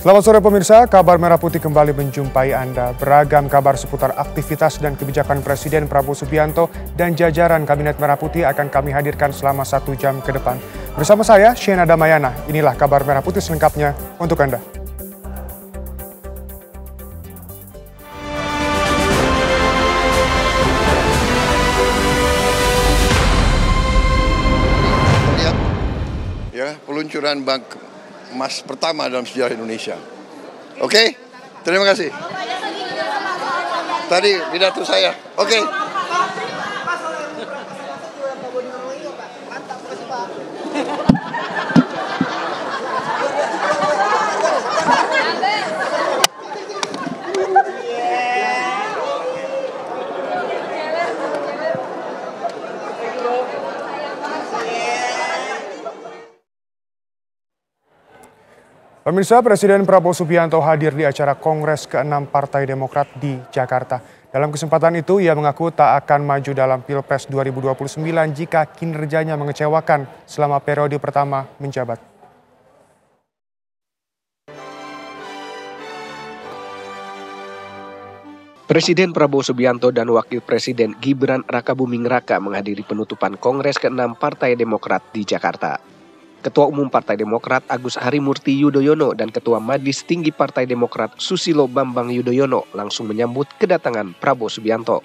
Selamat sore pemirsa, Kabar Merah Putih kembali menjumpai Anda. Beragam kabar seputar aktivitas dan kebijakan Presiden Prabowo Subianto dan jajaran Kabinet Merah Putih akan kami hadirkan selama 1 jam ke depan. Bersama saya, Shena Damayana, inilah Kabar Merah Putih selengkapnya untuk Anda. Lihat ya, peluncuran bank emas pertama dalam sejarah Indonesia. Oke, terima kasih. Tadi pidato saya. Oke. Pemirsa, Presiden Prabowo Subianto hadir di acara Kongres ke-6 Partai Demokrat di Jakarta. Dalam kesempatan itu, ia mengaku tak akan maju dalam Pilpres 2029 jika kinerjanya mengecewakan selama periode pertama menjabat. Presiden Prabowo Subianto dan Wakil Presiden Gibran Rakabuming Raka menghadiri penutupan Kongres ke-6 Partai Demokrat di Jakarta. Ketua Umum Partai Demokrat Agus Harimurti Yudhoyono dan Ketua Majelis Tinggi Partai Demokrat Susilo Bambang Yudhoyono langsung menyambut kedatangan Prabowo Subianto.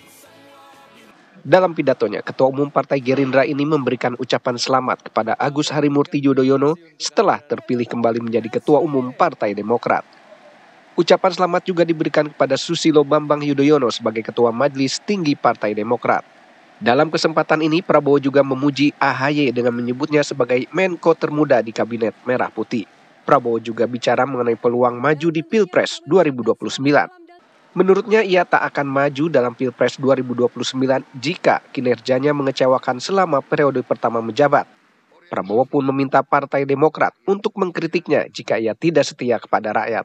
Dalam pidatonya, Ketua Umum Partai Gerindra ini memberikan ucapan selamat kepada Agus Harimurti Yudhoyono setelah terpilih kembali menjadi Ketua Umum Partai Demokrat. Ucapan selamat juga diberikan kepada Susilo Bambang Yudhoyono sebagai Ketua Majelis Tinggi Partai Demokrat. Dalam kesempatan ini, Prabowo juga memuji AHY dengan menyebutnya sebagai Menko termuda di Kabinet Merah Putih. Prabowo juga bicara mengenai peluang maju di Pilpres 2029. Menurutnya, ia tak akan maju dalam Pilpres 2029 jika kinerjanya mengecewakan selama periode pertama menjabat. Prabowo pun meminta Partai Demokrat untuk mengkritiknya jika ia tidak setia kepada rakyat.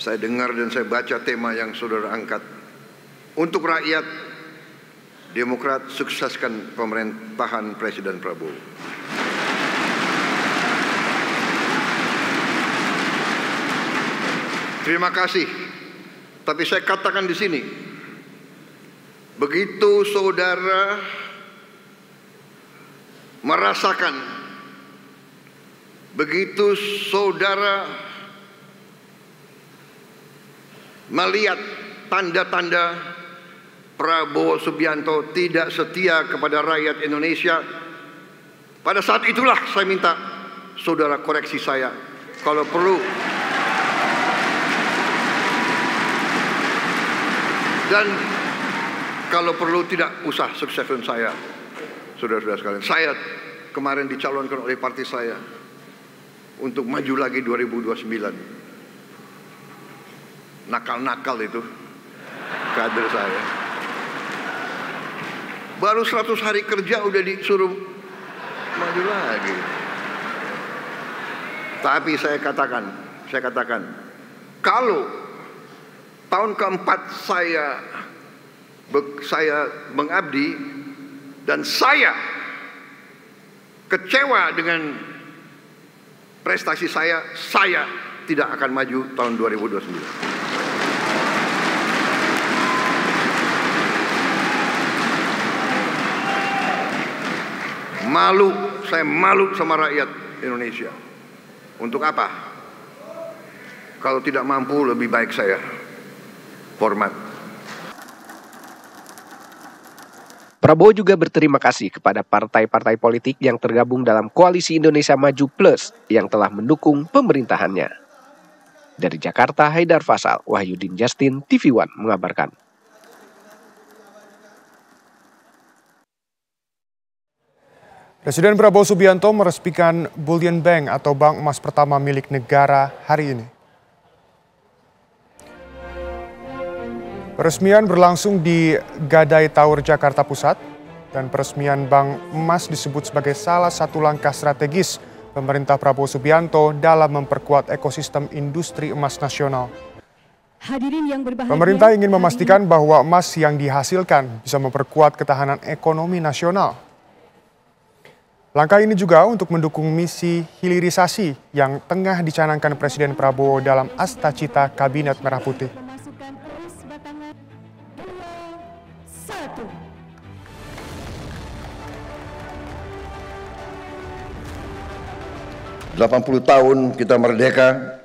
Saya dengar dan saya baca tema yang saudara angkat. Untuk rakyat, Demokrat sukseskan pemerintahan Presiden Prabowo. Terima kasih. Tapi saya katakan di sini, begitu saudara merasakan, begitu saudara melihat tanda-tanda Prabowo Subianto tidak setia kepada rakyat Indonesia, pada saat itulah saya minta saudara koreksi saya. Kalau perlu, dan kalau perlu tidak usah sukseskan saya, saudara-saudara sekalian. Saya kemarin dicalonkan oleh partai saya untuk maju lagi 2029. Nakal-nakal itu kader saya. Baru 100 hari kerja udah disuruh maju lagi. Tapi saya katakan, kalau tahun keempat saya mengabdi dan saya kecewa dengan prestasi saya tidak akan maju tahun 2029. Saya malu sama rakyat Indonesia. Untuk apa? Kalau tidak mampu, lebih baik saya format. Prabowo juga berterima kasih kepada partai-partai politik yang tergabung dalam Koalisi Indonesia Maju Plus yang telah mendukung pemerintahannya. Dari Jakarta, Haidar Fasal, Wahyudin Justin, TV One mengabarkan. Presiden Prabowo Subianto meresmikan Bullion Bank atau bank emas pertama milik negara hari ini. Peresmian berlangsung di Gadai Tower, Jakarta Pusat, dan peresmian bank emas disebut sebagai salah satu langkah strategis pemerintah Prabowo Subianto dalam memperkuat ekosistem industri emas nasional. Pemerintah ingin memastikan bahwa emas yang dihasilkan bisa memperkuat ketahanan ekonomi nasional. Langkah ini juga untuk mendukung misi hilirisasi yang tengah dicanangkan Presiden Prabowo dalam Astacita Kabinet Merah Putih. 80 tahun kita merdeka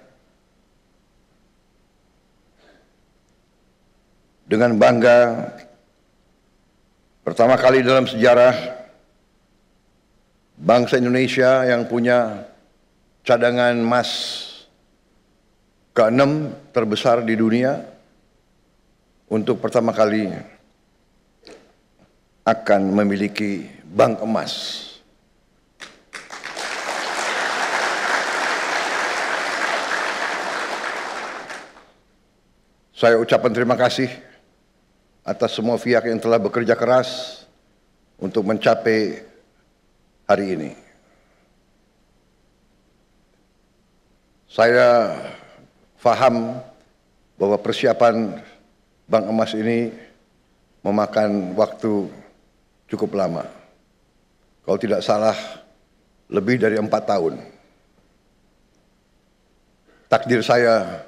dengan bangga, pertama kali dalam sejarah bangsa Indonesia yang punya cadangan emas ke-6 terbesar di dunia, untuk pertama kali akan memiliki bank emas. Saya ucapkan terima kasih atas semua pihak yang telah bekerja keras untuk mencapai hari ini. Saya paham bahwa persiapan bank emas ini memakan waktu cukup lama. Kalau tidak salah, lebih dari 4 tahun. Takdir saya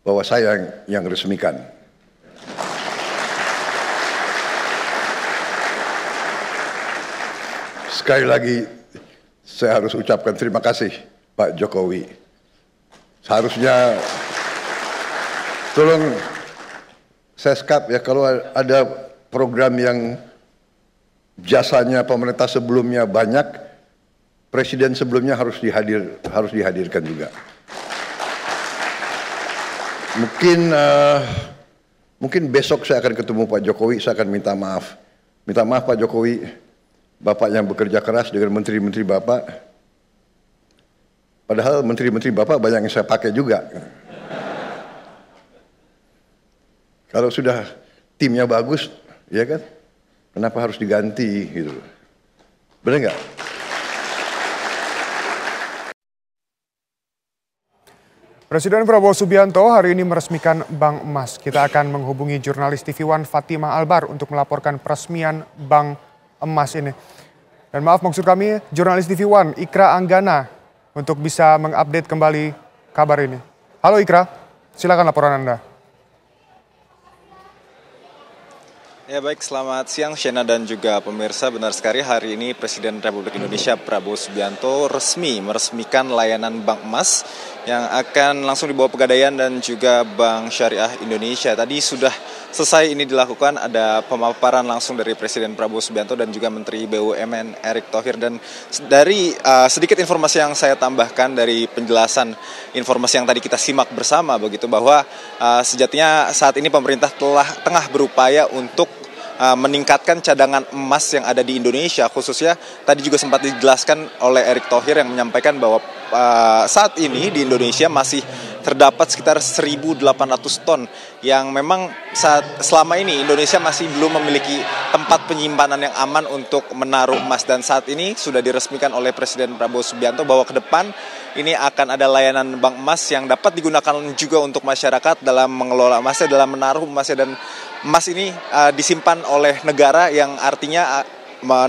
bahwa saya yang resmikan. Sekali lagi, saya harus ucapkan terima kasih Pak Jokowi. Seharusnya, tolong Seskap ya, kalau ada program yang jasanya pemerintah sebelumnya banyak, Presiden sebelumnya harus dihadirkan juga. Mungkin besok saya akan ketemu Pak Jokowi, saya akan minta maaf. Minta maaf Pak Jokowi, Bapak yang bekerja keras dengan menteri-menteri Bapak. Padahal menteri-menteri Bapak banyak yang saya pakai juga. Kalau sudah timnya bagus, ya kan? Kenapa harus diganti gitu? Benar nggak? Presiden Prabowo Subianto hari ini meresmikan Bank Emas. Kita akan menghubungi jurnalis TV One Fatimah Albar untuk melaporkan peresmian Bank Emas ini. Dan maaf, maksud kami jurnalis TV One Ikra Anggana untuk bisa mengupdate kembali kabar ini. Halo Ikra, silakan laporan Anda. Ya baik, selamat siang Shena dan juga pemirsa. Benar sekali, hari ini Presiden Republik Indonesia Prabowo Subianto meresmikan layanan Bank Emas yang akan langsung dibawa Pegadaian dan juga Bank Syariah Indonesia. Tadi sudah selesai ini dilakukan, ada pemaparan langsung dari Presiden Prabowo Subianto dan juga Menteri BUMN Erick Thohir. Dan dari sedikit informasi yang saya tambahkan dari penjelasan informasi yang tadi kita simak bersama begitu, bahwa sejatinya saat ini pemerintah tengah berupaya untuk meningkatkan cadangan emas yang ada di Indonesia, khususnya tadi juga sempat dijelaskan oleh Erick Thohir yang menyampaikan bahwa saat ini di Indonesia masih terdapat sekitar 1.800 ton yang memang selama ini Indonesia masih belum memiliki tempat penyimpanan yang aman untuk menaruh emas, dan saat ini sudah diresmikan oleh Presiden Prabowo Subianto bahwa ke depan ini akan ada layanan bank emas yang dapat digunakan juga untuk masyarakat dalam mengelola emasnya, dalam menaruh emasnya, dan emas ini disimpan oleh negara, yang artinya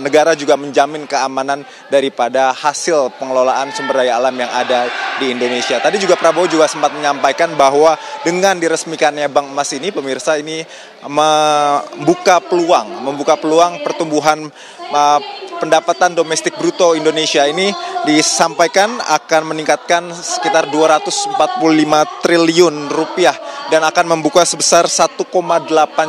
negara juga menjamin keamanan daripada hasil pengelolaan sumber daya alam yang ada di Indonesia. Tadi juga Prabowo juga sempat menyampaikan bahwa dengan diresmikannya Bank Emas ini, pemirsa, ini membuka peluang pertumbuhan pendapatan domestik bruto Indonesia ini disampaikan akan meningkatkan sekitar 245 triliun rupiah dan akan membuka sebesar 1,8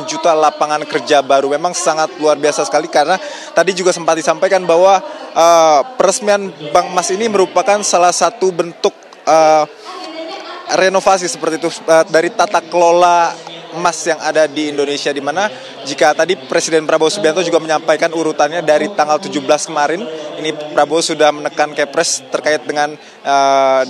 juta lapangan kerja baru. Memang sangat luar biasa sekali, karena tadi juga sempat disampaikan bahwa peresmian Bank Emas ini merupakan salah satu bentuk renovasi seperti itu dari tata kelola emas yang ada di Indonesia, di mana jika tadi Presiden Prabowo Subianto juga menyampaikan urutannya dari tanggal 17 kemarin, ini Prabowo sudah menekan Kepres terkait dengan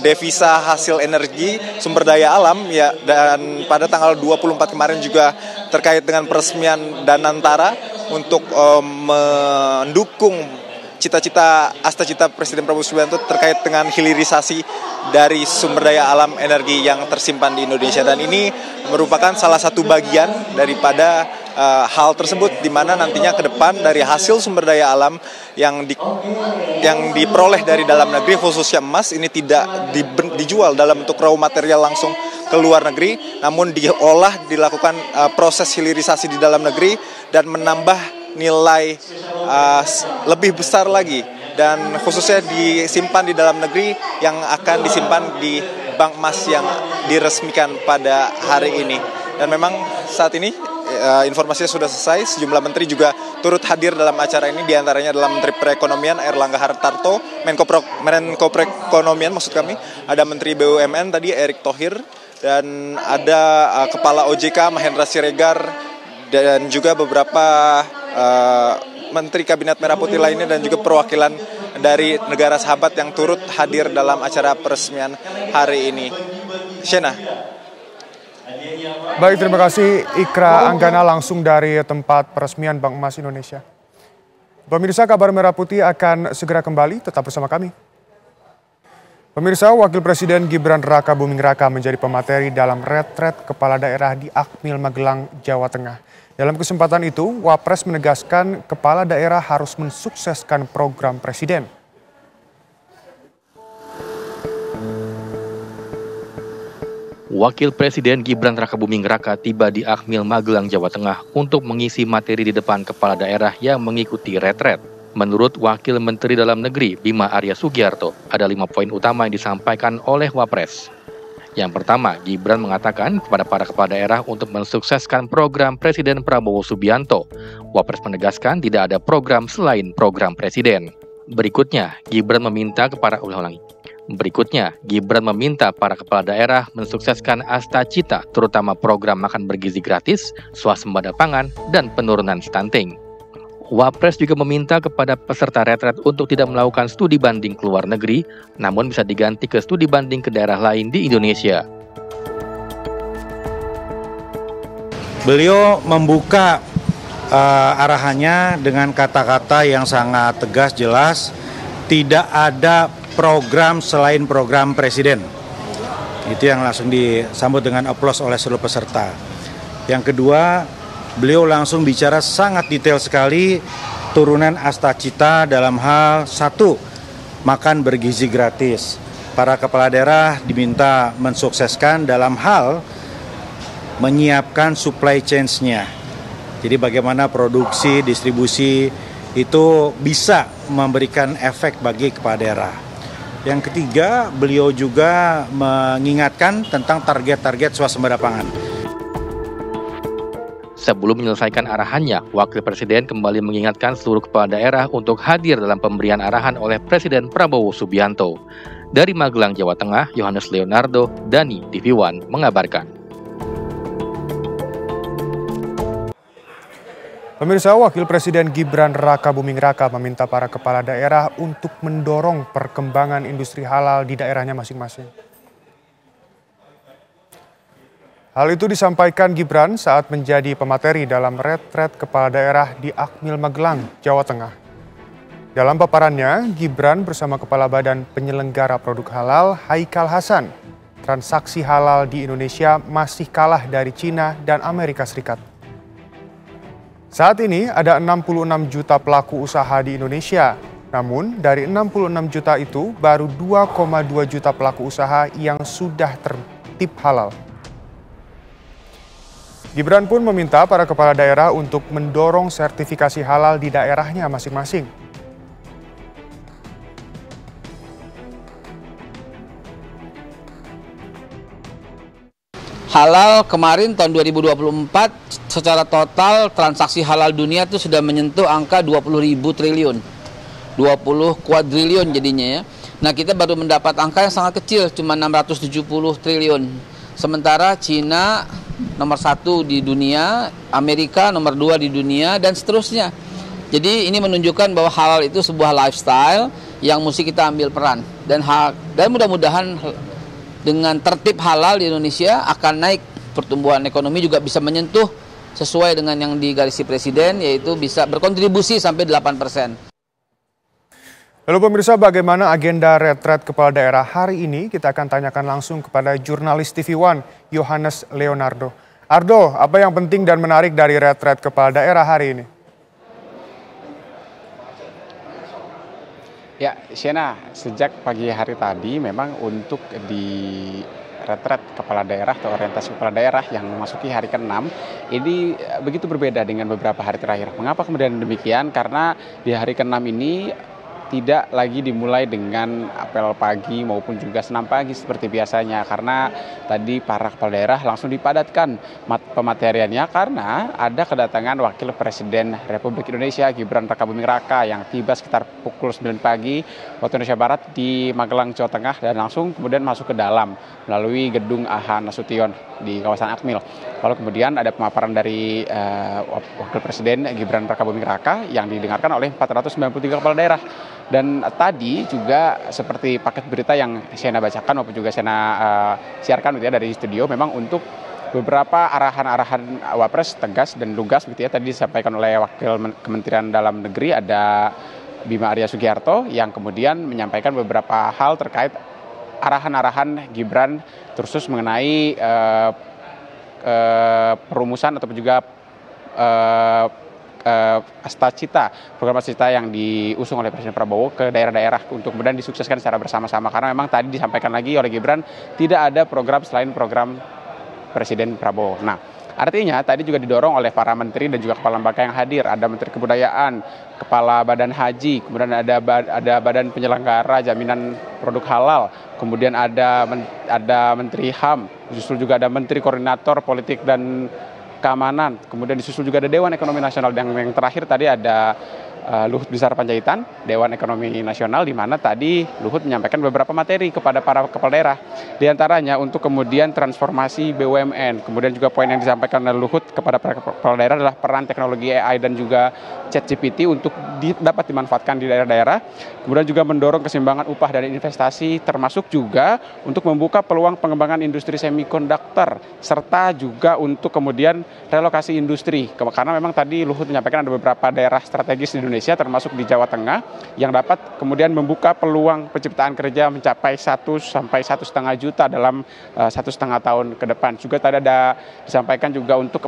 devisa hasil energi sumber daya alam ya, dan pada tanggal 24 kemarin juga terkait dengan peresmian Danantara untuk mendukung cita-cita Astacita Presiden Prabowo Subianto terkait dengan hilirisasi dari sumber daya alam energi yang tersimpan di Indonesia, dan ini merupakan salah satu bagian daripada hal tersebut, di mana nantinya ke depan dari hasil sumber daya alam yang diperoleh dari dalam negeri, khususnya emas, ini tidak dijual dalam bentuk raw material langsung ke luar negeri, namun diolah, dilakukan proses hilirisasi di dalam negeri dan menambah nilai lebih besar lagi, dan khususnya disimpan di dalam negeri yang akan disimpan di bank emas yang diresmikan pada hari ini. Dan memang saat ini informasinya sudah selesai. Sejumlah menteri juga turut hadir dalam acara ini, diantaranya adalah Menteri Perekonomian Airlangga Hartarto, Menko Perekonomian maksud kami, ada Menteri BUMN tadi Erick Thohir, dan ada Kepala OJK Mahendra Siregar, dan juga beberapa Menteri Kabinet Merah Putih lainnya, dan juga perwakilan dari negara sahabat yang turut hadir dalam acara peresmian hari ini. Shena. Baik, terima kasih Ikra Anggana langsung dari tempat peresmian Bank Emas Indonesia. Pemirsa, Kabar Merah Putih akan segera kembali, tetap bersama kami. Pemirsa, Wakil Presiden Gibran Raka Buming Raka menjadi pemateri dalam retret kepala daerah di Akmil Magelang, Jawa Tengah. Dalam kesempatan itu, Wapres menegaskan kepala daerah harus mensukseskan program Presiden. Wakil Presiden Gibran Raka Buming Raka tiba di Akmil Magelang, Jawa Tengah untuk mengisi materi di depan kepala daerah yang mengikuti retret. Menurut Wakil Menteri Dalam Negeri Bima Arya Sugiarto, ada 5 poin utama yang disampaikan oleh Wapres. Yang pertama, Gibran mengatakan kepada para kepala daerah untuk mensukseskan program Presiden Prabowo Subianto. Wapres menegaskan tidak ada program selain program Presiden. Berikutnya, Gibran meminta para kepala daerah mensukseskan Asta Cita, terutama program makan bergizi gratis, swasembada pangan, dan penurunan stunting. Wapres juga meminta kepada peserta retret untuk tidak melakukan studi banding ke luar negeri, namun bisa diganti ke studi banding ke daerah lain di Indonesia. Beliau membuka arahannya dengan kata-kata yang sangat tegas, jelas, tidak ada program selain program Presiden. Itu yang langsung disambut dengan aplaus oleh seluruh peserta. Yang kedua, beliau langsung bicara sangat detail sekali turunan Asta Cita dalam hal 1, makan bergizi gratis. Para kepala daerah diminta mensukseskan dalam hal menyiapkan supply chains-nya. Jadi bagaimana produksi, distribusi itu bisa memberikan efek bagi kepala daerah. Yang ketiga, beliau juga mengingatkan tentang target-target swasembada pangan. Sebelum menyelesaikan arahannya, Wakil Presiden kembali mengingatkan seluruh kepala daerah untuk hadir dalam pemberian arahan oleh Presiden Prabowo Subianto. Dari Magelang, Jawa Tengah, Yohanes Leonardo, Dani TV1 mengabarkan. Pemirsa, Wakil Presiden Gibran Raka Buming Raka meminta para kepala daerah untuk mendorong perkembangan industri halal di daerahnya masing-masing. Hal itu disampaikan Gibran saat menjadi pemateri dalam retret kepala daerah di Akmil Magelang, Jawa Tengah. Dalam paparannya, Gibran bersama Kepala Badan Penyelenggara Produk Halal Haikal Hasan, transaksi halal di Indonesia masih kalah dari Cina dan Amerika Serikat. Saat ini ada 66 juta pelaku usaha di Indonesia. Namun dari 66 juta itu baru 2,2 juta pelaku usaha yang sudah tertib halal. Gibran pun meminta para kepala daerah untuk mendorong sertifikasi halal di daerahnya masing-masing. Halal kemarin tahun 2024 secara total transaksi halal dunia itu sudah menyentuh angka 20.000 triliun. 20 kuadriliun jadinya ya. Nah, kita baru mendapat angka yang sangat kecil, cuma 670 triliun. Sementara Cina nomor 1 di dunia, Amerika nomor 2 di dunia, dan seterusnya. Jadi ini menunjukkan bahwa halal itu sebuah lifestyle yang mesti kita ambil peran. Dan mudah-mudahan dengan tertib halal di Indonesia akan naik, pertumbuhan ekonomi juga bisa menyentuh sesuai dengan yang digarisi Presiden, yaitu bisa berkontribusi sampai 8%. Lalu pemirsa, bagaimana agenda retret kepala daerah hari ini? Kita akan tanyakan langsung kepada jurnalis TV1 Yohanes Leonardo. Ardo, apa yang penting dan menarik dari retret kepala daerah hari ini? Ya, Shena, sejak pagi hari tadi memang untuk di retret kepala daerah atau orientasi kepala daerah yang memasuki hari ke-6 ini begitu berbeda dengan beberapa hari terakhir. Mengapa kemudian demikian? Karena di hari ke-6 ini tidak lagi dimulai dengan apel pagi maupun juga senam pagi seperti biasanya, karena tadi para kepala daerah langsung dipadatkan pemateriannya karena ada kedatangan Wakil Presiden Republik Indonesia Gibran Rakabuming Raka yang tiba sekitar pukul 9 pagi waktu Indonesia Barat di Magelang, Jawa Tengah, dan langsung kemudian masuk ke dalam melalui gedung AH Nasution di kawasan Akmil. Lalu kemudian ada pemaparan dari Wakil Presiden Gibran Rakabuming Raka yang didengarkan oleh 493 kepala daerah. Dan tadi juga seperti paket berita yang Shena bacakan maupun juga Shena siarkan gitu ya dari studio, memang untuk beberapa arahan-arahan Wapres tegas dan lugas gitu ya, tadi disampaikan oleh Wakil Kementerian Dalam Negeri ada Bima Arya Sugiarto yang kemudian menyampaikan beberapa hal terkait arahan-arahan Gibran terus mengenai perumusan ataupun juga program Astacita yang diusung oleh Presiden Prabowo ke daerah-daerah untuk kemudian disukseskan secara bersama-sama, karena memang tadi disampaikan lagi oleh Gibran tidak ada program selain program Presiden Prabowo. Nah, artinya tadi juga didorong oleh para menteri dan juga kepala lembaga yang hadir, ada Menteri Kebudayaan, Kepala Badan Haji, kemudian ada Badan Penyelenggara Jaminan Produk Halal, kemudian ada Menteri HAM, justru juga ada Menteri Koordinator Politik dan Keamanan, kemudian disusul juga ada Dewan Ekonomi Nasional, yang terakhir tadi ada Luhut Binsar Panjaitan, Dewan Ekonomi Nasional, di mana tadi Luhut menyampaikan beberapa materi kepada para kepala daerah, di antaranya untuk kemudian transformasi BUMN, kemudian juga poin yang disampaikan oleh Luhut kepada para kepala daerah adalah peran teknologi AI dan juga ChatGPT untuk dapat dimanfaatkan di daerah-daerah, kemudian juga mendorong keseimbangan upah dan investasi, termasuk juga untuk membuka peluang pengembangan industri semikonduktor, serta juga untuk kemudian relokasi industri, karena memang tadi Luhut menyampaikan ada beberapa daerah strategis di Indonesia termasuk di Jawa Tengah yang dapat kemudian membuka peluang penciptaan kerja mencapai 1 sampai 1,5 juta dalam 1,5 tahun ke depan. Juga tadi ada disampaikan juga untuk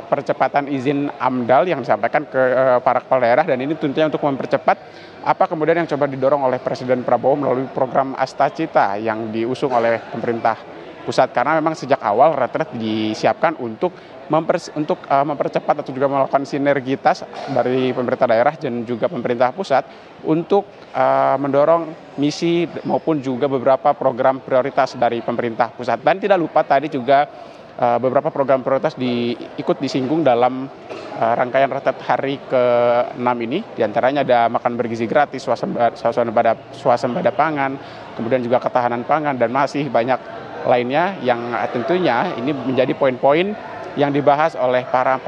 percepatan izin AMDAL yang disampaikan ke para kepala daerah, dan ini tentunya untuk mempercepat apa kemudian yang coba didorong oleh Presiden Prabowo melalui program Astacita yang diusung oleh pemerintah pusat, karena memang sejak awal retret disiapkan untuk mempercepat atau juga melakukan sinergitas dari pemerintah daerah dan juga pemerintah pusat untuk mendorong misi maupun juga beberapa program prioritas dari pemerintah pusat. Dan tidak lupa tadi juga beberapa program prioritas ikut disinggung dalam rangkaian retret hari ke-6 ini. Di antaranya ada makan bergizi gratis, swasembada pangan, kemudian juga ketahanan pangan, dan masih banyak lainnya yang tentunya ini menjadi poin-poin yang dibahas oleh para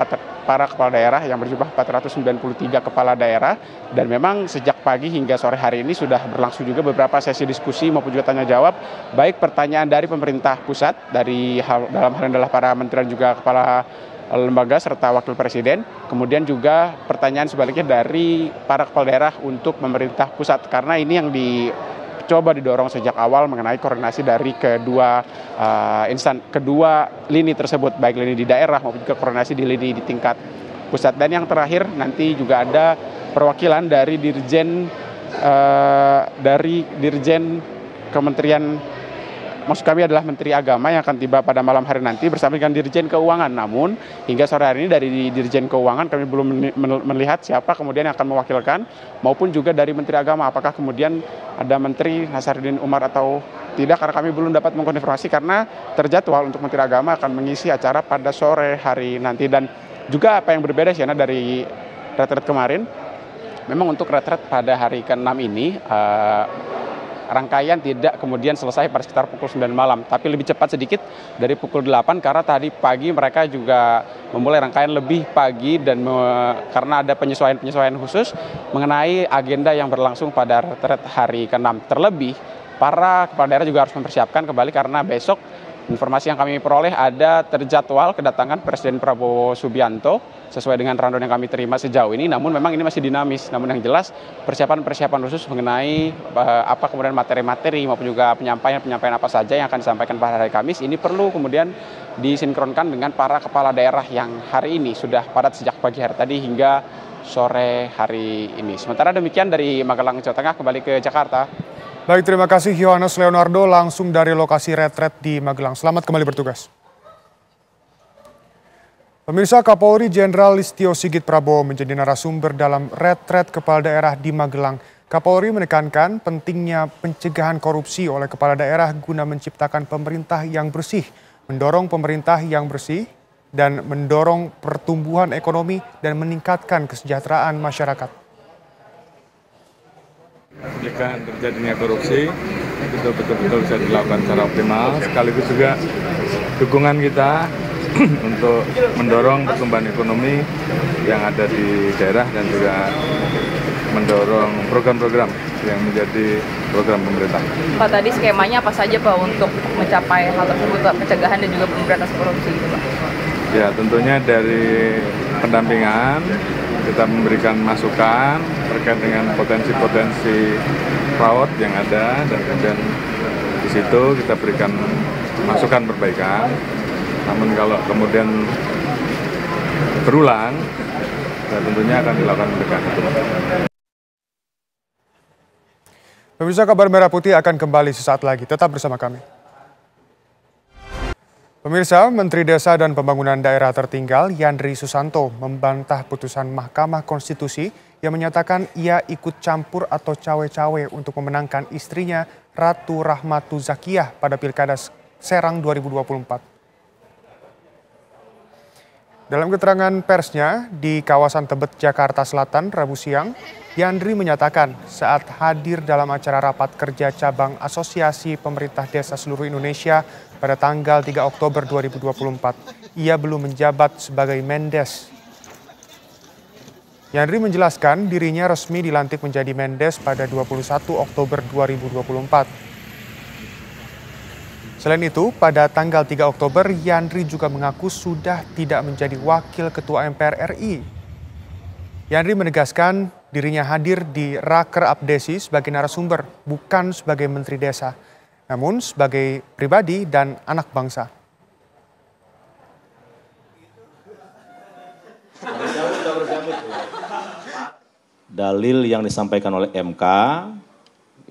kepala daerah yang berjumlah 493 kepala daerah. Dan memang sejak pagi hingga sore hari ini sudah berlangsung juga beberapa sesi diskusi maupun juga tanya jawab, baik pertanyaan dari pemerintah pusat dalam hal ini adalah para menteri dan juga kepala lembaga serta wakil presiden, kemudian juga pertanyaan sebaliknya dari para kepala daerah untuk pemerintah pusat, karena ini yang coba didorong sejak awal mengenai koordinasi dari kedua lini tersebut, baik lini di daerah maupun juga koordinasi di lini di tingkat pusat. Dan yang terakhir nanti juga ada perwakilan dari dirjen Kementerian, maksud kami adalah Menteri Agama, yang akan tiba pada malam hari nanti bersama dengan Dirjen Keuangan. Namun hingga sore hari ini dari Dirjen Keuangan kami belum melihat siapa kemudian yang akan mewakilkan, maupun juga dari Menteri Agama apakah kemudian ada Menteri Nasaruddin Umar atau tidak, karena kami belum dapat mengkonfirmasi karena terjadwal untuk Menteri Agama akan mengisi acara pada sore hari nanti. Dan juga apa yang berbeda Shena dari retret kemarin, memang untuk retret pada hari ke-6 ini rangkaian tidak kemudian selesai pada sekitar pukul 9 malam, tapi lebih cepat sedikit dari pukul 8, karena tadi pagi mereka juga memulai rangkaian lebih pagi dan karena ada penyesuaian khusus mengenai agenda yang berlangsung pada retret hari ke-6. Terlebih para kepala daerah juga harus mempersiapkan kembali karena besok Informasi yang kami peroleh ada terjadwal kedatangan Presiden Prabowo Subianto sesuai dengan rundown yang kami terima sejauh ini, namun memang ini masih dinamis. Namun yang jelas persiapan-persiapan khusus mengenai apa kemudian materi-materi maupun juga penyampaian apa saja yang akan disampaikan pada hari Kamis ini perlu kemudian disinkronkan dengan para kepala daerah yang hari ini sudah padat sejak pagi hari tadi hingga sore hari ini. Sementara demikian dari Magelang, Jawa Tengah, kembali ke Jakarta. Baik, terima kasih Yohanes Leonardo langsung dari lokasi retret di Magelang. Selamat kembali bertugas. Pemirsa, Kapolri Jenderal Listio Sigit Prabowo menjadi narasumber dalam retret kepala daerah di Magelang. Kapolri menekankan pentingnya pencegahan korupsi oleh kepala daerah guna menciptakan pemerintah yang bersih, mendorong pemerintah yang bersih, dan mendorong pertumbuhan ekonomi dan meningkatkan kesejahteraan masyarakat. Jika terjadinya korupsi itu betul-betul bisa dilakukan secara optimal, sekaligus juga dukungan kita untuk mendorong pertumbuhan ekonomi yang ada di daerah dan juga mendorong program-program yang menjadi program pemerintah. Pak, tadi skemanya apa saja Pak untuk mencapai hal tersebut, Pak, pencegahan dan juga pemberantasan korupsi itu, Pak? Ya, tentunya dari pendampingan kita memberikan masukan terkait dengan potensi-potensi fraud yang ada dan kemudian di situ kita berikan masukan perbaikan. Namun kalau kemudian berulang, ya tentunya akan dilakukan pendekatan hukum. Pemirsa, Kabar Merah Putih akan kembali sesaat lagi. Tetap bersama kami. Pemirsa, Menteri Desa dan Pembangunan Daerah Tertinggal Yandri Susanto membantah putusan Mahkamah Konstitusi yang menyatakan ia ikut campur atau cawe-cawe untuk memenangkan istrinya Ratu Rahmatu Zakiyah pada Pilkada Serang 2024. Dalam keterangan persnya di kawasan Tebet, Jakarta Selatan, Rabu siang, Yandri menyatakan saat hadir dalam acara rapat kerja cabang Asosiasi Pemerintah Desa Seluruh Indonesia pada tanggal 3 Oktober 2024, ia belum menjabat sebagai Mendes. Yandri menjelaskan dirinya resmi dilantik menjadi Mendes pada 21 Oktober 2024. Selain itu, pada tanggal 3 Oktober, Yandri juga mengaku sudah tidak menjadi Wakil Ketua MPR RI. Yandri menegaskan dirinya hadir di Raker Abdesi sebagai narasumber, bukan sebagai Menteri Desa, namun sebagai pribadi dan anak bangsa. Dalil yang disampaikan oleh MK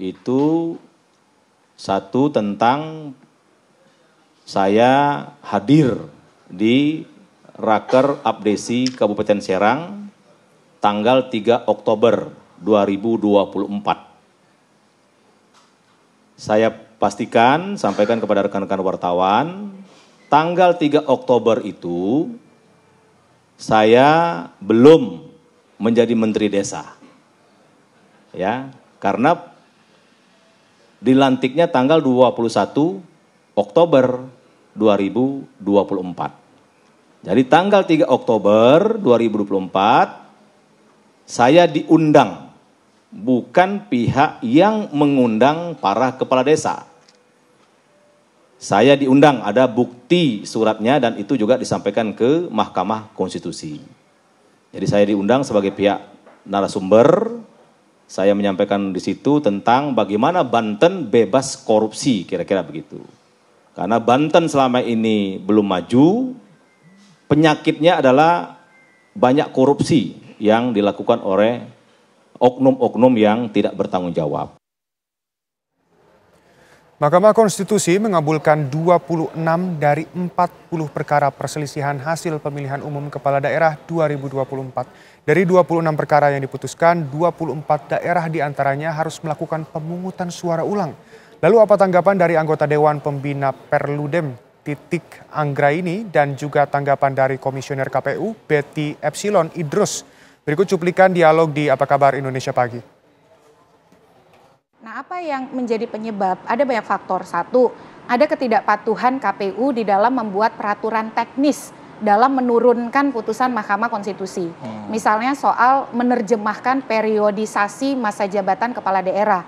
itu satu tentang saya hadir di Raker Abdesi Kabupaten Serang tanggal 3 Oktober 2024. Saya pastikan, sampaikan kepada rekan-rekan wartawan, tanggal 3 Oktober itu saya belum menjadi Menteri Desa. Ya, karena dilantiknya tanggal 21 Oktober 2024. Jadi tanggal 3 Oktober 2024 saya diundang, bukan pihak yang mengundang para kepala desa. Saya diundang, ada bukti suratnya dan itu juga disampaikan ke Mahkamah Konstitusi. Jadi saya diundang sebagai pihak narasumber, saya menyampaikan di situ tentang bagaimana Banten bebas korupsi, kira-kira begitu. Karena Banten selama ini belum maju, penyakitnya adalah banyak korupsi yang dilakukan oleh oknum-oknum yang tidak bertanggung jawab. Mahkamah Konstitusi mengabulkan 26 dari 40 perkara perselisihan hasil pemilihan umum kepala daerah 2024. Dari 26 perkara yang diputuskan, 24 daerah diantaranya harus melakukan pemungutan suara ulang. Lalu apa tanggapan dari anggota Dewan Pembina Perludem Titik Anggraini dan juga tanggapan dari Komisioner KPU Betty Epsilon Idrus? Berikut cuplikan dialog di Apa Kabar Indonesia Pagi. Nah, apa yang menjadi penyebab? Ada banyak faktor. Satu, ada ketidakpatuhan KPU di dalam membuat peraturan teknis dalam menurunkan putusan Mahkamah Konstitusi. Misalnya soal menerjemahkan periodisasi masa jabatan kepala daerah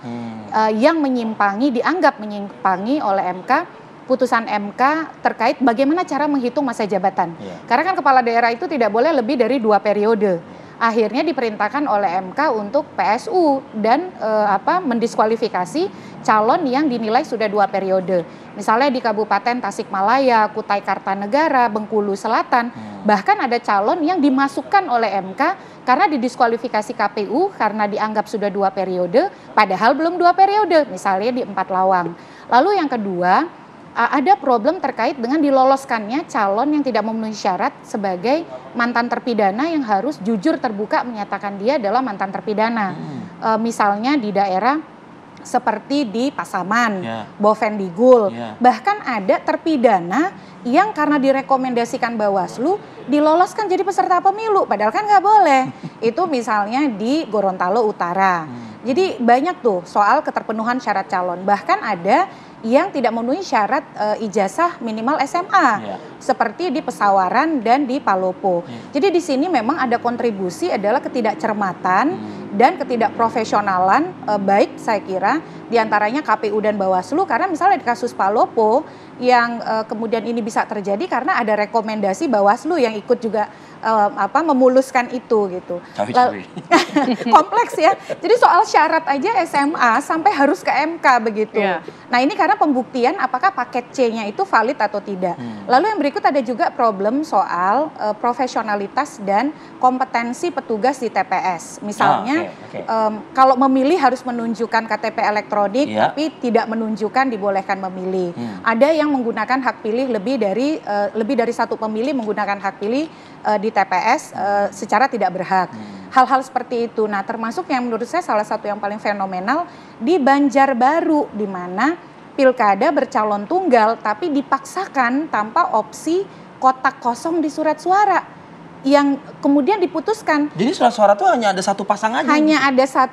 yang dianggap menyimpangi oleh MK putusan MK terkait bagaimana cara menghitung masa jabatan. Karena kan kepala daerah itu tidak boleh lebih dari 2 periode. Akhirnya diperintahkan oleh MK untuk PSU dan mendiskualifikasi calon yang dinilai sudah 2 periode. Misalnya di Kabupaten Tasikmalaya, Kutai Kartanegara, Bengkulu Selatan, bahkan ada calon yang dimasukkan oleh MK karena didiskualifikasi KPU karena dianggap sudah 2 periode, padahal belum 2 periode, misalnya di 4 Lawang. Lalu yang kedua, ada problem terkait dengan diloloskannya calon yang tidak memenuhi syarat sebagai mantan terpidana yang harus jujur terbuka menyatakan dia adalah mantan terpidana. Misalnya di daerah seperti di Pasaman, Bovendigul, bahkan ada terpidana yang karena direkomendasikan Bawaslu diloloskan jadi peserta pemilu, padahal kan nggak boleh. Itu misalnya di Gorontalo Utara. Jadi banyak tuh soal keterpenuhan syarat calon. Bahkan ada yang tidak memenuhi syarat ijazah minimal SMA, seperti di Pesawaran dan di Palopo. Jadi di sini memang ada kontribusi adalah ketidakcermatan dan ketidakprofesionalan baik saya kira diantaranya KPU dan Bawaslu, karena misalnya di kasus Palopo yang kemudian ini bisa terjadi karena ada rekomendasi Bawaslu yang ikut juga memuluskan itu gitu. Kompleks ya. Jadi soal syarat aja SMA sampai harus ke MK begitu. Nah ini karena pembuktian apakah paket C-nya itu valid atau tidak. Lalu yang berikut ada juga problem soal profesionalitas dan kompetensi petugas di TPS. Misalnya kalau memilih harus menunjukkan KTP elektronik tapi tidak menunjukkan dibolehkan memilih. Ada yang menggunakan hak pilih lebih dari 1 pemilih menggunakan hak pilih di TPS secara tidak berhak. Hal-hal seperti itu. Nah, termasuk yang menurut saya salah satu yang paling fenomenal di Banjarbaru, di mana pilkada bercalon tunggal tapi dipaksakan tanpa opsi kotak kosong di surat suara yang kemudian diputuskan. Jadi surat suara itu hanya ada 1 pasang aja? Hanya ada 1,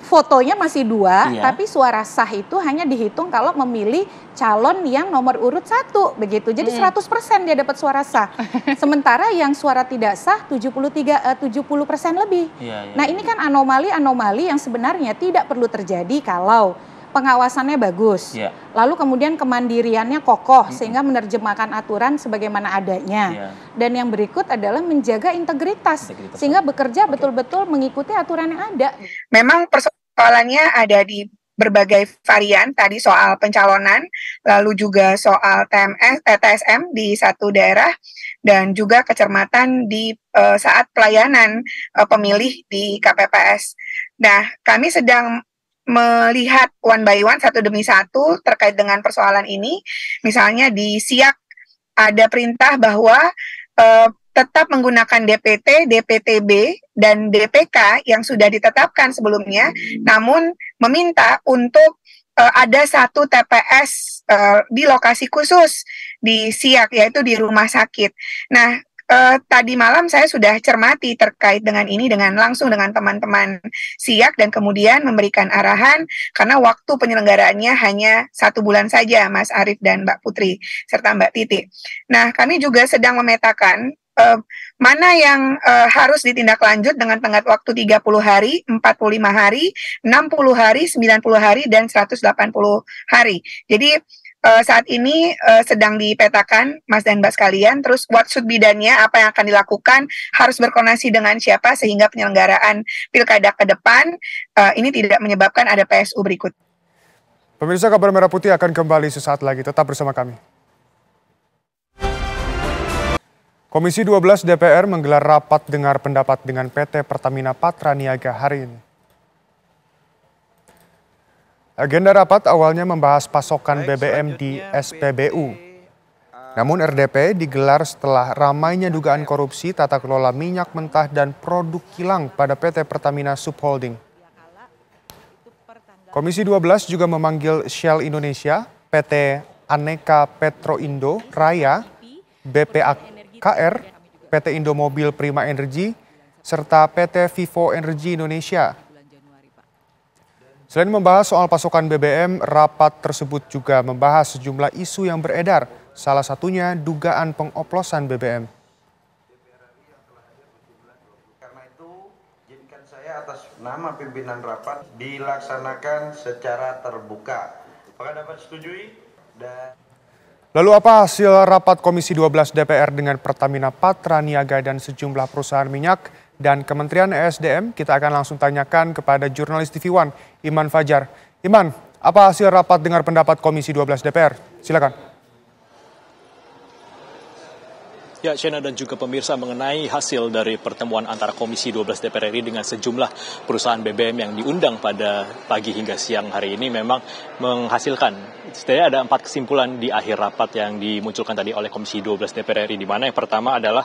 fotonya masih 2, tapi suara sah itu hanya dihitung kalau memilih calon yang nomor urut 1 begitu. Jadi 100% dia dapat suara sah. Sementara yang suara tidak sah 70% lebih. Nah, ini kan anomali yang sebenarnya tidak perlu terjadi kalau pengawasannya bagus. Lalu kemudian kemandiriannya kokoh sehingga menerjemahkan aturan sebagaimana adanya. Dan yang berikut adalah menjaga integritas sehingga bekerja betul-betul mengikuti aturan yang ada. Memang persoalannya ada di berbagai varian, tadi soal pencalonan, lalu juga soal TSM di satu daerah, dan juga kecermatan di saat pelayanan pemilih di KPPS. Nah, kami sedang melihat one by one, satu demi satu terkait dengan persoalan ini. Misalnya di Siak ada perintah bahwa tetap menggunakan DPT, DPTB, dan DPK yang sudah ditetapkan sebelumnya, namun meminta untuk ada 1 TPS di lokasi khusus di Siak, yaitu di rumah sakit. Nah, tadi malam saya sudah cermati terkait dengan ini langsung dengan teman-teman Siak dan kemudian memberikan arahan karena waktu penyelenggaraannya hanya 1 bulan saja, Mas Arief dan Mbak Putri serta Mbak Titi. Nah, kami juga sedang memetakan mana yang harus ditindaklanjut dengan tenggat waktu 30 hari, 45 hari, 60 hari, 90 hari, dan 180 hari. Jadi saat ini sedang dipetakan, Mas dan Mbak sekalian, terus what should be done-nya, apa yang akan dilakukan, harus berkoordinasi dengan siapa, sehingga penyelenggaraan pilkada ke depan ini tidak menyebabkan ada PSU berikut. Pemirsa, Kabar Merah Putih akan kembali sesaat lagi, tetap bersama kami. Komisi 12 DPR menggelar rapat dengar pendapat dengan PT Pertamina Patraniaga hari ini. Agenda rapat awalnya membahas pasokan BBM di SPBU. Namun RDP digelar setelah ramainya dugaan korupsi tata kelola minyak mentah dan produk kilang pada PT Pertamina Subholding. Komisi 12 juga memanggil Shell Indonesia, PT Aneka Petroindo Raya, BPAKR, PT Indomobil Prima Energy, serta PT Vivo Energy Indonesia. Selain membahas soal pasokan BBM, rapat tersebut juga membahas sejumlah isu yang beredar, salah satunya dugaan pengoplosan BBM. Karena itu, izinkan saya atas nama pimpinan rapat dilaksanakan secara terbuka. Apakah dapat disetujui? Lalu apa hasil rapat Komisi 12 DPR dengan Pertamina Patra Niaga dan sejumlah perusahaan minyak dan Kementerian ESDM? Kita akan langsung tanyakan kepada jurnalis TV One, Iman Fajar. Iman, apa hasil rapat dengar pendapat Komisi 12 DPR? Silakan. Ya, Shena dan juga pemirsa, mengenai hasil dari pertemuan antara Komisi 12 DPR RI dengan sejumlah perusahaan BBM yang diundang pada pagi hingga siang hari ini memang menghasilkan setidaknya ada 4 kesimpulan di akhir rapat yang dimunculkan tadi oleh Komisi 12 DPR RI, di mana yang pertama adalah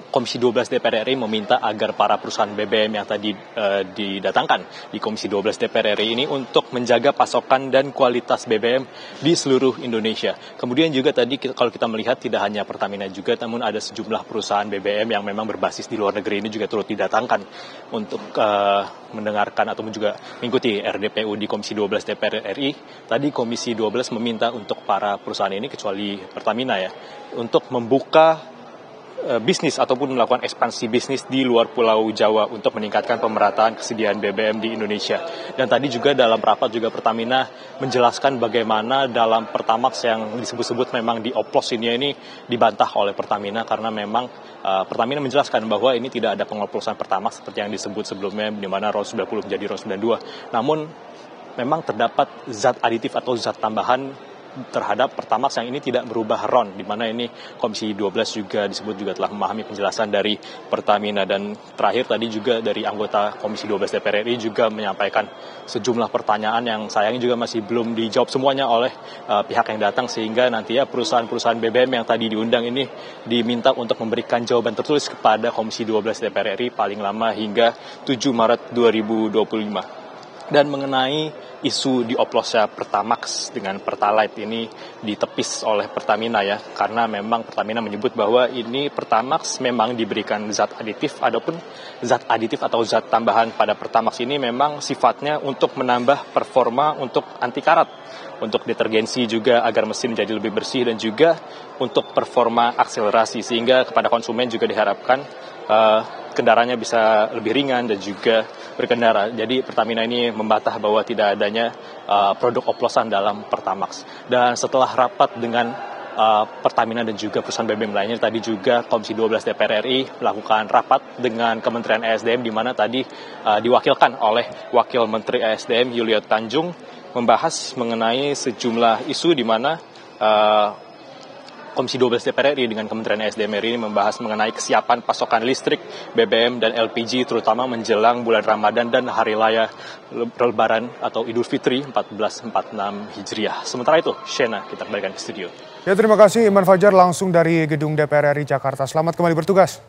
Komisi 12 DPR RI meminta agar para perusahaan BBM yang tadi didatangkan di Komisi 12 DPR RI ini untuk menjaga pasokan dan kualitas BBM di seluruh Indonesia. Kemudian juga tadi kalau kita melihat tidak hanya Pertamina juga, namun ada sejumlah perusahaan BBM yang memang berbasis di luar negeri ini juga turut didatangkan untuk mendengarkan ataupun juga mengikuti RDPU di Komisi 12 DPR RI. Tadi Komisi 12 meminta untuk para perusahaan ini, kecuali Pertamina ya, untuk membuka bisnis ataupun melakukan ekspansi bisnis di luar Pulau Jawa untuk meningkatkan pemerataan kesediaan BBM di Indonesia. Dan tadi juga dalam rapat juga Pertamina menjelaskan bagaimana dalam Pertamax yang disebut-sebut memang dioplos ini dibantah oleh Pertamina, karena memang Pertamina menjelaskan bahwa ini tidak ada pengoplosan Pertamax seperti yang disebut sebelumnya, di mana RON 90 menjadi RON 92. Namun memang terdapat zat aditif atau zat tambahan terhadap Pertamax yang ini tidak merubah RON, di mana ini Komisi 12 juga disebut juga telah memahami penjelasan dari Pertamina. Dan terakhir tadi juga dari anggota Komisi 12 DPR RI juga menyampaikan sejumlah pertanyaan yang sayangnya juga masih belum dijawab semuanya oleh pihak yang datang, sehingga nantinya perusahaan-perusahaan BBM yang tadi diundang ini diminta untuk memberikan jawaban tertulis kepada Komisi 12 DPR RI paling lama hingga 7 Maret 2025. Dan mengenai isu dioplosnya Pertamax dengan Pertalite ini ditepis oleh Pertamina ya, karena memang Pertamina menyebut bahwa ini Pertamax memang diberikan zat aditif, adapun zat aditif atau zat tambahan pada Pertamax ini memang sifatnya untuk menambah performa untuk anti karat, untuk detergensi juga agar mesin menjadi lebih bersih, dan juga untuk performa akselerasi, sehingga kepada konsumen juga diharapkan kendaraannya bisa lebih ringan dan juga berkendara. Jadi Pertamina ini membantah bahwa tidak adanya produk oplosan dalam Pertamax. Dan setelah rapat dengan Pertamina dan juga perusahaan BBM lainnya, tadi juga Komisi 12 DPR RI melakukan rapat dengan Kementerian ESDM, di mana tadi diwakilkan oleh Wakil Menteri ESDM Yulio Tanjung, membahas mengenai sejumlah isu, di mana Komisi 12 DPR RI dengan Kementerian ESDM RI ini membahas mengenai kesiapan pasokan listrik, BBM, dan LPG, terutama menjelang bulan Ramadan dan Hari Raya Lebaran atau Idul Fitri 1446 Hijriah. Sementara itu, Shena, kita kembalikan ke studio. Ya, terima kasih Iman Fajar langsung dari Gedung DPR RI Jakarta. Selamat kembali bertugas.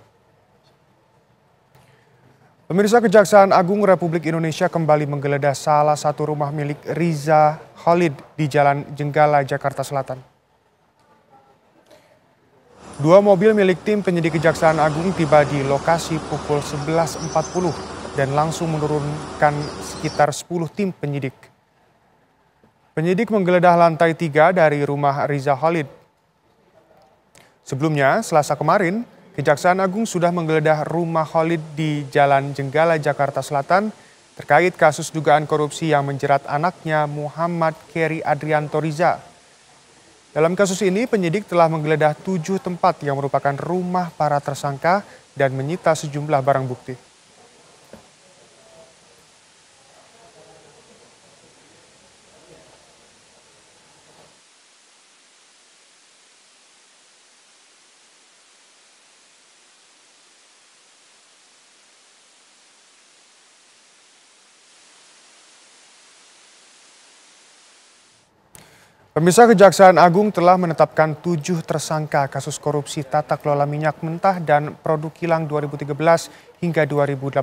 Pemirsa, Kejaksaan Agung Republik Indonesia kembali menggeledah salah satu rumah milik Riza Khalid di Jalan Jenggala, Jakarta Selatan. 2 mobil milik tim penyidik Kejaksaan Agung tiba di lokasi pukul 11.40 dan langsung menurunkan sekitar 10 tim penyidik. Penyidik menggeledah lantai 3 dari rumah Riza Khalid. Sebelumnya, Selasa kemarin, Kejaksaan Agung sudah menggeledah rumah Khalid di Jalan Jenggala, Jakarta Selatan terkait kasus dugaan korupsi yang menjerat anaknya Muhammad Keri Adrianto Riza. Dalam kasus ini, penyidik telah menggeledah 7 tempat yang merupakan rumah para tersangka dan menyita sejumlah barang bukti. Pemirsa, Kejaksaan Agung telah menetapkan 7 tersangka kasus korupsi tata kelola minyak mentah dan produk kilang 2013 hingga 2018.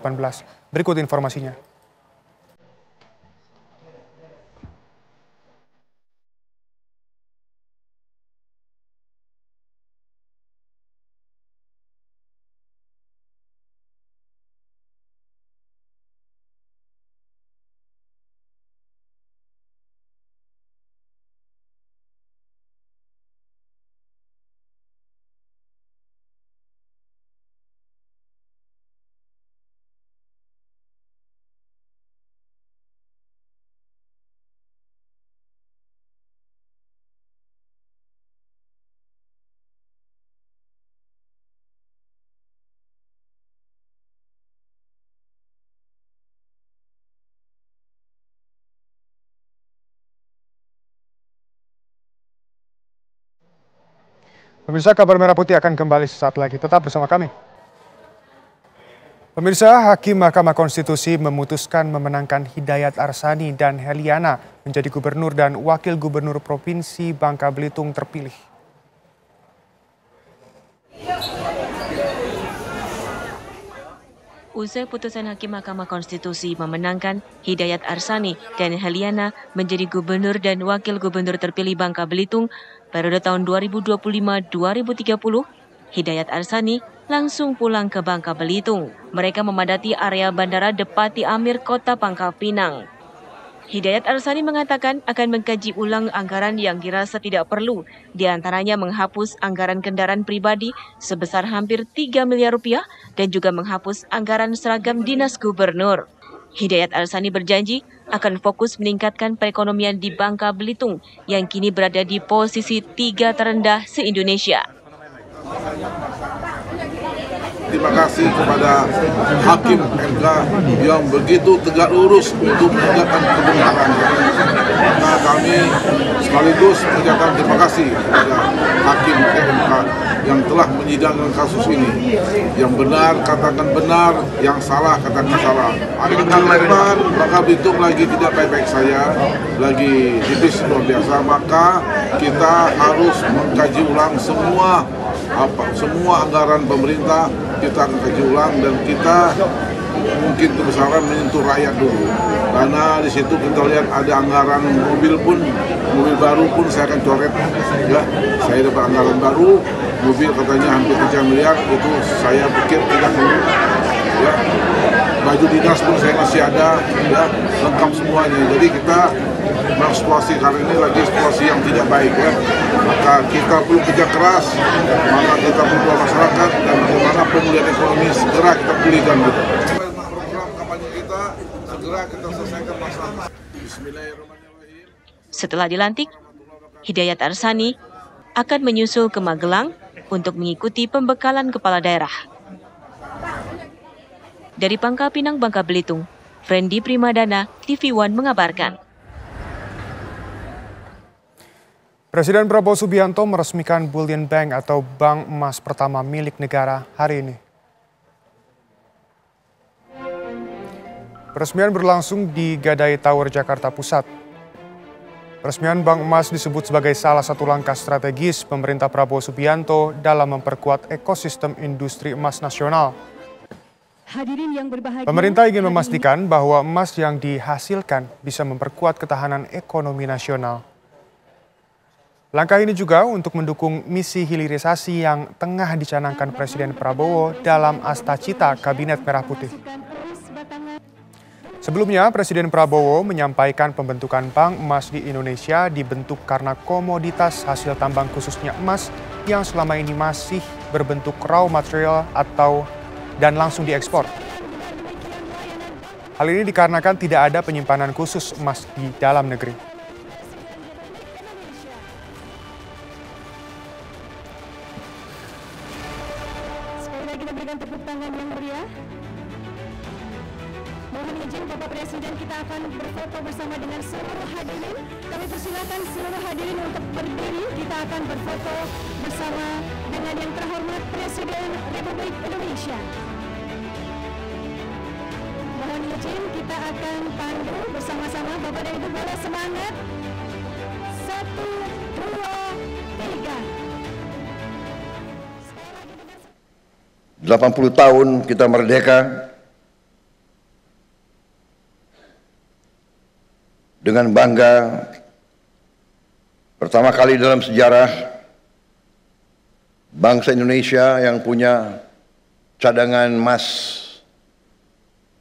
Berikut informasinya. Pemirsa, Kabar Merah Putih akan kembali sesaat lagi. Tetap bersama kami. Pemirsa, Hakim Mahkamah Konstitusi memutuskan memenangkan Hidayat Arsani dan Heliana menjadi gubernur dan wakil gubernur Provinsi Bangka Belitung terpilih. Usai putusan Hakim Mahkamah Konstitusi memenangkan Hidayat Arsani dan Heliana menjadi gubernur dan wakil gubernur terpilih Bangka Belitung periode tahun 2025-2030, Hidayat Arsani langsung pulang ke Bangka Belitung. Mereka memadati area Bandara Depati Amir, Kota Pangkal Pinang. Hidayat Arsani mengatakan akan mengkaji ulang anggaran yang dirasa tidak perlu, diantaranya menghapus anggaran kendaraan pribadi sebesar hampir 3 miliar rupiah dan juga menghapus anggaran seragam dinas gubernur. Hidayat Arsani berjanji akan fokus meningkatkan perekonomian di Bangka Belitung yang kini berada di posisi 3 terendah se-Indonesia. Terima kasih kepada Hakim MK yang begitu tegak lurus untuk menegakkan kebenaran. Nah, kami sekaligus mengucapkan terima kasih kepada Hakim MK yang telah menyidangkan kasus ini. Yang benar katakan benar, yang salah katakan salah. Akan depan Bangka Belitung lagi tidak baik-baik saja, lagi tipis luar biasa, maka kita harus mengkaji ulang semua anggaran pemerintah. Kita akan kaji ulang dan kita mungkin kebesaran menyentuh rakyat dulu, karena di situ kita lihat ada anggaran mobil baru pun saya akan coret ya. Saya dapat anggaran baru, mobil katanya hampir 3 miliar, itu saya pikir tidak perlu ya. Baju dinas pun saya masih ada ya, lengkap semuanya. Jadi kita memang situasi kali ini lagi situasi yang tidak baik ya. Maka kita perlu kerja keras, maka kita perlu masyarakat, dan bagaimana pemulihan ekonomi segera kita pulihkan gitu. Program kampanye kita segera kita selesaikan masalah. Bismillahirrahmanirrahim. Setelah dilantik, Hidayat Arsani akan menyusul ke Magelang untuk mengikuti pembekalan kepala daerah. Dari Pangkal Pinang, Bangka Belitung, Frendi Primadana, TV One mengabarkan. Presiden Prabowo Subianto meresmikan Bullion Bank atau bank emas pertama milik negara hari ini. Peresmian berlangsung di Gadai Tower, Jakarta Pusat. Peresmian bank emas disebut sebagai salah satu langkah strategis pemerintah Prabowo Subianto dalam memperkuat ekosistem industri emas nasional. Pemerintah ingin memastikan bahwa emas yang dihasilkan bisa memperkuat ketahanan ekonomi nasional. Langkah ini juga untuk mendukung misi hilirisasi yang tengah dicanangkan Presiden Prabowo dalam Astacita Kabinet Merah Putih. Sebelumnya, Presiden Prabowo menyampaikan pembentukan bank emas di Indonesia dibentuk karena komoditas hasil tambang khususnya emas yang selama ini masih berbentuk raw material dan langsung diekspor. Hal ini dikarenakan tidak ada penyimpanan khusus emas di dalam negeri. Sekali lagi kita berikan tepuk tangan yang meriah. Mohon izin Bapak Presiden, kita akan berfoto bersama dengan seluruh hadirin. Kami persilakan seluruh hadirin untuk berdiri. Kita akan berfoto bersama dengan yang terhormat Presiden Republik Indonesia. Mohon izin kita akan pandu bersama-sama. Bapak dan Ibu boleh semangat. 1, 2, 3. 80 tahun kita merdeka. Dengan bangga, pertama kali dalam sejarah bangsa Indonesia yang punya cadangan emas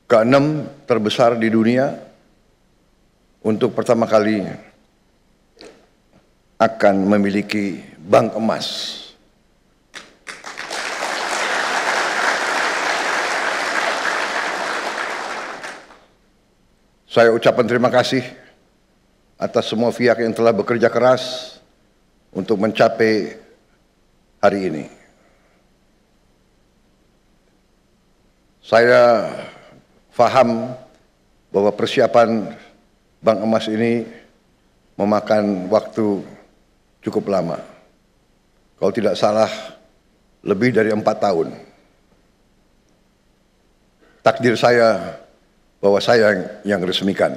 ke-6 terbesar di dunia, untuk pertama kali akan memiliki bank emas. Saya ucapkan terima kasih atas semua pihak yang telah bekerja keras untuk mencapai hari ini. Saya paham bahwa persiapan bank emas ini memakan waktu cukup lama. kalau tidak salah lebih dari 4 tahun. Takdir saya bahwa saya yang resmikan.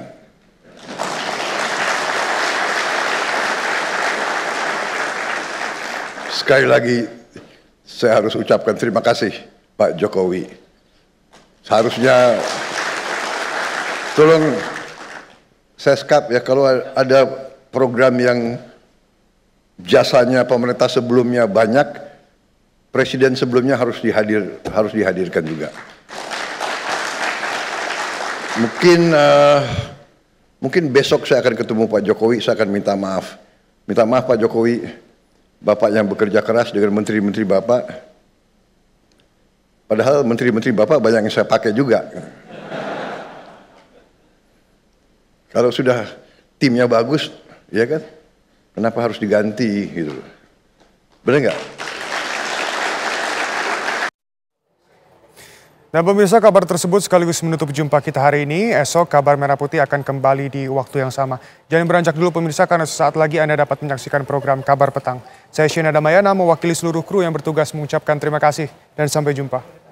Sekali lagi saya harus ucapkan terima kasih Pak Jokowi. Seharusnya tolong Seskap ya, kalau ada program yang jasanya pemerintah sebelumnya banyak, presiden sebelumnya harus dihadirkan juga. Mungkin besok saya akan ketemu Pak Jokowi, saya akan minta maaf. Minta maaf Pak Jokowi, Bapak yang bekerja keras dengan menteri-menteri Bapak. Padahal menteri-menteri Bapak banyak yang saya pakai juga. Kalau sudah timnya bagus, ya kan? Kenapa harus diganti gitu? Benar nggak? Nah pemirsa, kabar tersebut sekaligus menutup jumpa kita hari ini. Esok Kabar Merah Putih akan kembali di waktu yang sama. Jangan beranjak dulu pemirsa, karena sesaat lagi Anda dapat menyaksikan program Kabar Petang. Saya Shena Damayana mewakili seluruh kru yang bertugas mengucapkan terima kasih dan sampai jumpa.